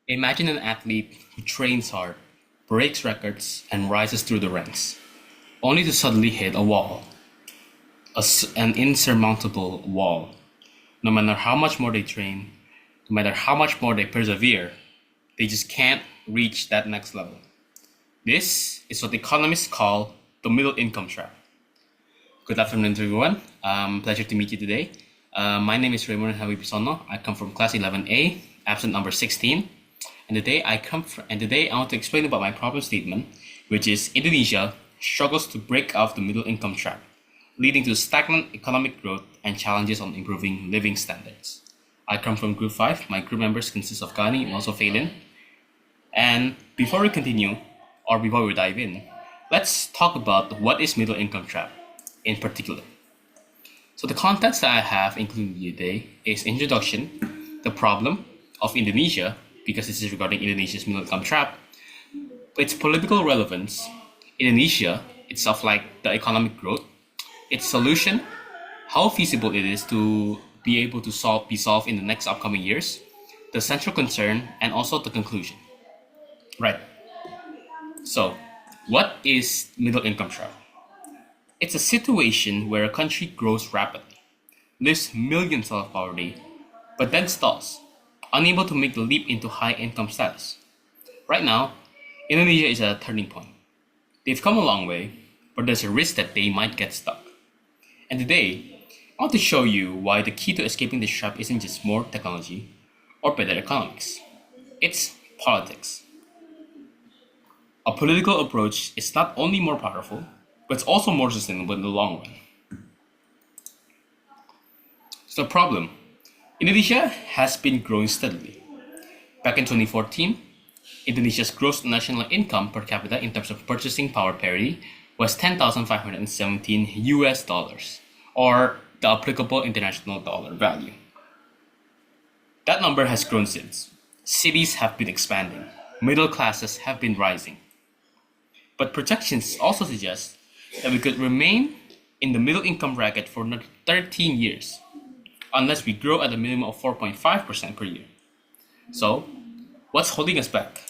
Imagine an athlete who trains hard, breaks records, and rises through the ranks, only to suddenly hit a wall, an insurmountable wall. No matter how much more they train, no matter how much more they persevere, they just can't reach that next level. This is what economists call the middle income trap. Good afternoon, everyone. Pleasure to meet you today. My name is Raymond Hawi Pisono. I come from class 11A, absent number 16. And today I want to explain about my problem statement, which is Indonesia struggles to break out of the middle income trap, leading to stagnant economic growth and challenges on improving living standards. I come from Group 5. My group members consist of Gani and also Phelan. And before we continue, or before we dive in, let's talk about what is middle income trap in particular. So the context that I have included today is introduction, the problem of Indonesia, because this is regarding Indonesia's middle income trap, its political relevance, Indonesia itself, like the economic growth, its solution, how feasible it is to be able to be solved in the next upcoming years, the central concern, and also the conclusion. Right. So, what is middle income trap? It's a situation where a country grows rapidly, lifts millions out of poverty, but then stalls, unable to make the leap into high income status. Right now, Indonesia is at a turning point. They've come a long way, but there's a risk that they might get stuck. And today, I want to show you why the key to escaping this trap isn't just more technology or better economics. It's politics. A political approach is not only more powerful, but it's also more sustainable in the long run. So the problem, Indonesia has been growing steadily. Back in 2014, Indonesia's gross national income per capita in terms of purchasing power parity was 10,517 US dollars, or the applicable international dollar value. That number has grown since. Cities have been expanding, middle classes have been rising. But projections also suggest that we could remain in the middle income bracket for another 13 years, unless we grow at a minimum of 4.5% per year. So, what's holding us back?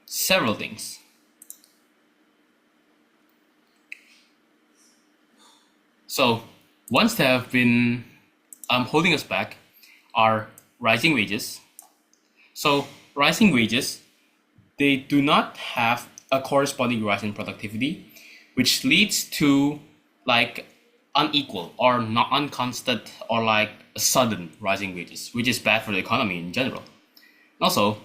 Several things. So, ones that have been holding us back are rising wages. So, rising wages, they do not have a corresponding rise in productivity, which leads to like unequal or not unconstant or like sudden rising wages, which is bad for the economy in general. And also,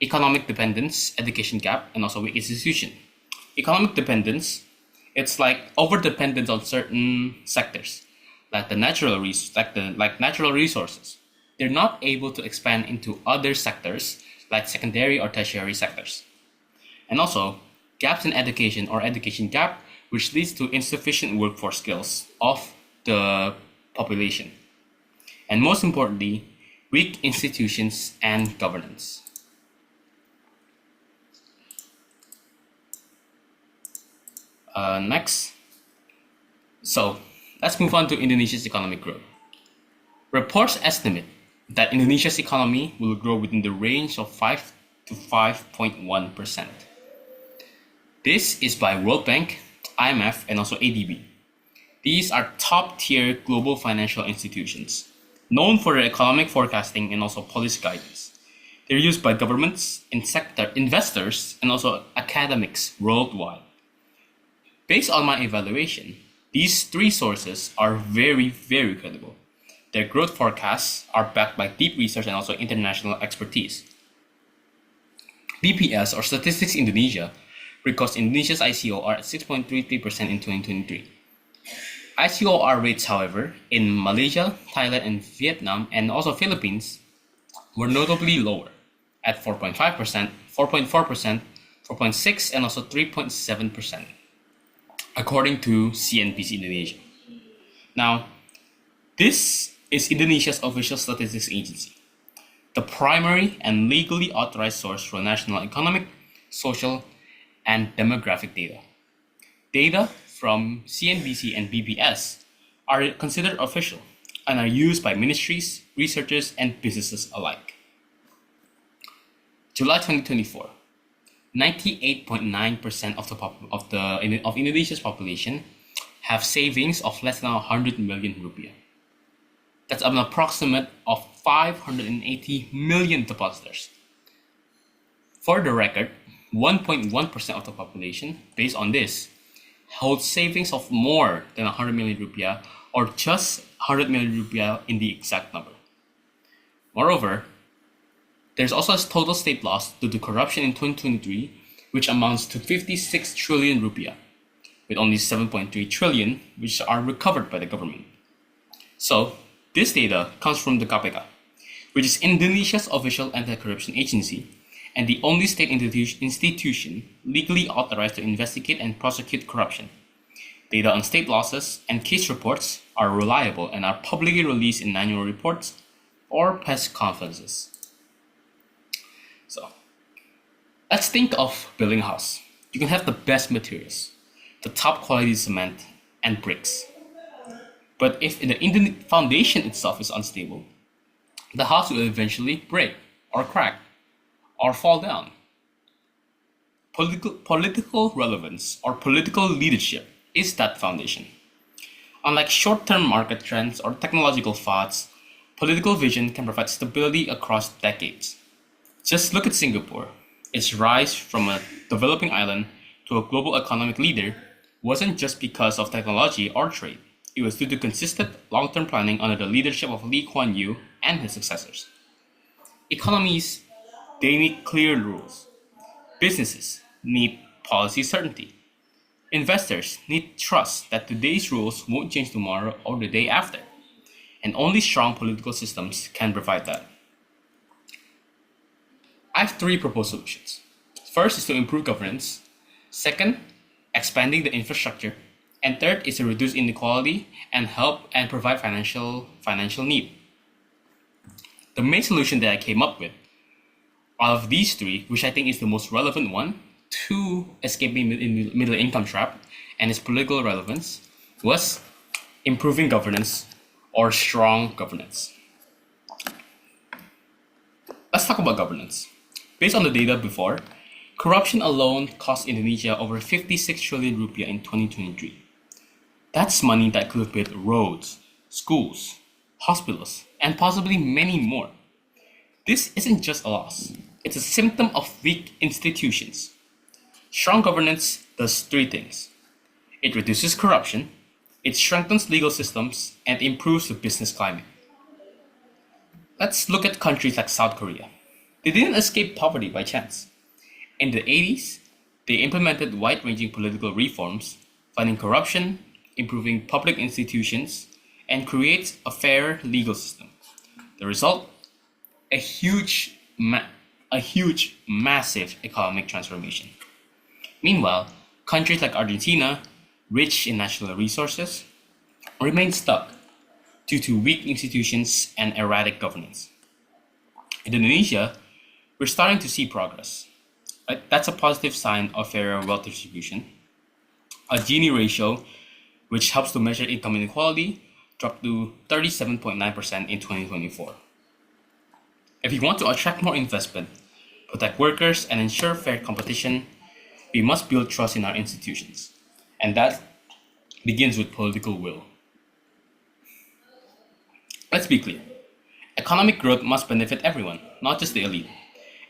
economic dependence, education gap, and also weak institution. Economic dependence, it's like over dependence on certain sectors, like natural resources. They're not able to expand into other sectors like secondary or tertiary sectors. And also, gaps in education or education gap, which leads to insufficient workforce skills of the population. And most importantly, weak institutions and governance. Next. So, let's move on to Indonesia's economic growth. Reports estimate that Indonesia's economy will grow within the range of 5 to 5.1%. This is by World Bank, IMF, and also ADB. These are top-tier global financial institutions, known for their economic forecasting and also policy guidance. They're used by governments, investors, and also academics worldwide. Based on my evaluation, these three sources are very, very credible. Their growth forecasts are backed by deep research and also international expertise. BPS, or Statistics Indonesia, records Indonesia's ICOR at 6.33% in 2023. ICOR rates, however, in Malaysia, Thailand, and Vietnam, and also Philippines, were notably lower at 4.5%, 4.4%, 4.6%, and also 3.7%, according to CNBC Indonesia. Now, this is Indonesia's official statistics agency, the primary and legally authorized source for national economic, social, and demographic data. Data from CNBC and BPS are considered official and are used by ministries, researchers, and businesses alike. July 2024, 98.9% of Indonesia's population have savings of less than 100 million rupiah. That's an approximate of 580 million depositors. For the record, 1.1% of the population, based on this, holds savings of more than 100 million rupiah, or just 100 million rupiah in the exact number. Moreover, there's also a total state loss due to corruption in 2023, which amounts to 56 trillion rupiah, with only 7.3 trillion which are recovered by the government. So, this data comes from the KPK, which is Indonesia's official anti-corruption agency and the only state institution legally authorized to investigate and prosecute corruption. Data on state losses and case reports are reliable and are publicly released in annual reports or press conferences. So, let's think of building a house. You can have the best materials, the top quality cement and bricks. But if the foundation itself is unstable, the house will eventually break or crack or fall down. Political relevance or political leadership is that foundation. Unlike short-term market trends or technological fads, political vision can provide stability across decades. Just look at Singapore. Its rise from a developing island to a global economic leader wasn't just because of technology or trade. It was due to consistent long-term planning under the leadership of Lee Kuan Yew and his successors. Economies, they need clear rules. Businesses need policy certainty. Investors need trust that today's rules won't change tomorrow or the day after. And only strong political systems can provide that. I have three proposed solutions. First is to improve governance. Second, expanding the infrastructure. And third is to reduce inequality and help and provide financial need. The main solution that I came up with out of these three, which I think is the most relevant one to escaping the middle income trap and its political relevance, was improving governance or strong governance. Let's talk about governance. Based on the data before, corruption alone cost Indonesia over 56 trillion rupiah in 2023. That's money that could have built roads, schools, hospitals, and possibly many more. This isn't just a loss, it's a symptom of weak institutions. Strong governance does three things. It reduces corruption, it strengthens legal systems, and improves the business climate. Let's look at countries like South Korea. They didn't escape poverty by chance. In the 80s, they implemented wide-ranging political reforms, fighting corruption, improving public institutions, and creates a fair legal system. The result? A huge, massive economic transformation. Meanwhile, countries like Argentina, rich in natural resources, remain stuck due to weak institutions and erratic governance. In Indonesia, we're starting to see progress. That's a positive sign of fairer wealth distribution. A Gini ratio, which helps to measure income inequality, dropped to 37.9% in 2024. If we want to attract more investment, protect workers, and ensure fair competition, we must build trust in our institutions. And that begins with political will. Let's be clear. Economic growth must benefit everyone, not just the elite.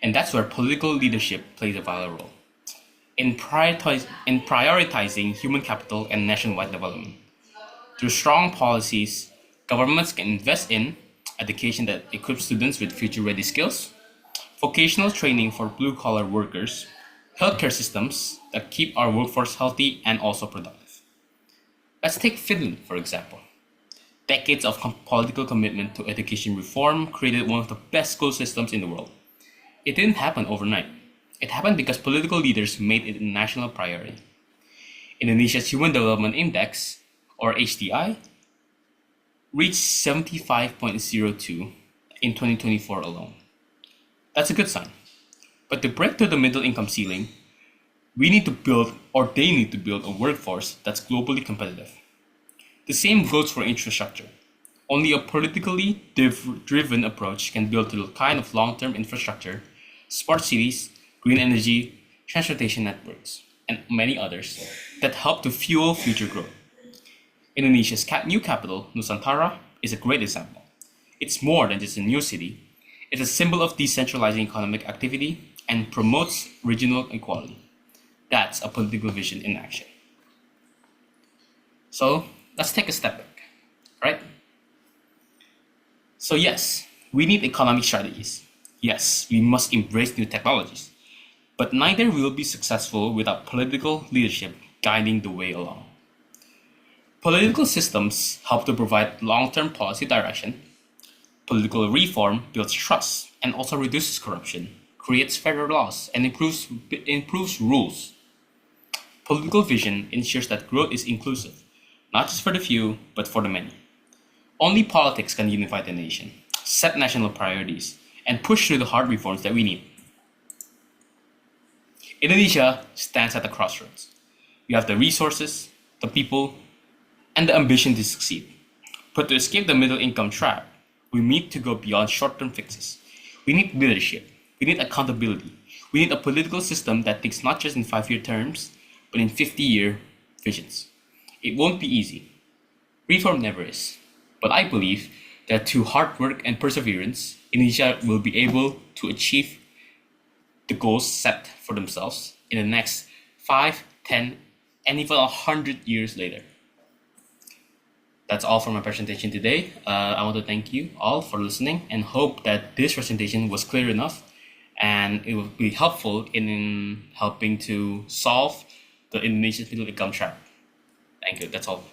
And that's where political leadership plays a vital role. In prioritizing human capital and nationwide development. Through strong policies, governments can invest in education that equips students with future-ready skills, vocational training for blue-collar workers, healthcare systems that keep our workforce healthy and also productive. Let's take Finland, for example. Decades of political commitment to education reform created one of the best school systems in the world. It didn't happen overnight. It happened because political leaders made it a national priority. Indonesia's Human Development Index, or HDI, reached 75.02 in 2024 alone. That's a good sign. But to break through the middle income ceiling, they need to build a workforce that's globally competitive. The same goes for infrastructure. Only a politically driven approach can build the kind of long-term infrastructure smart cities, green energy, transportation networks, and many others that help to fuel future growth. Indonesia's new capital, Nusantara, is a great example. It's more than just a new city. It's a symbol of decentralizing economic activity and promotes regional equality. That's a political vision in action. So let's take a step back, right? So yes, we need economic strategies. Yes, we must embrace new technologies. But neither will be successful without political leadership guiding the way along. Political systems help to provide long-term policy direction. Political reform builds trust and also reduces corruption, creates fairer laws, and improves rules. Political vision ensures that growth is inclusive, not just for the few, but for the many. Only politics can unify the nation, set national priorities, and push through the hard reforms that we need. Indonesia stands at a crossroads. We have the resources, the people, and the ambition to succeed. But to escape the middle income trap, we need to go beyond short-term fixes. We need leadership. We need accountability. We need a political system that thinks not just in 5-year terms, but in 50-year visions. It won't be easy. Reform never is. But I believe that through hard work and perseverance, Indonesia will be able to achieve the goals set for themselves in the next 5, 10, and even 100 years later. That's all for my presentation today. I want to thank you all for listening and hope that this presentation was clear enough and it will be helpful in helping to solve the Indonesian middle income trap. Thank you. That's all.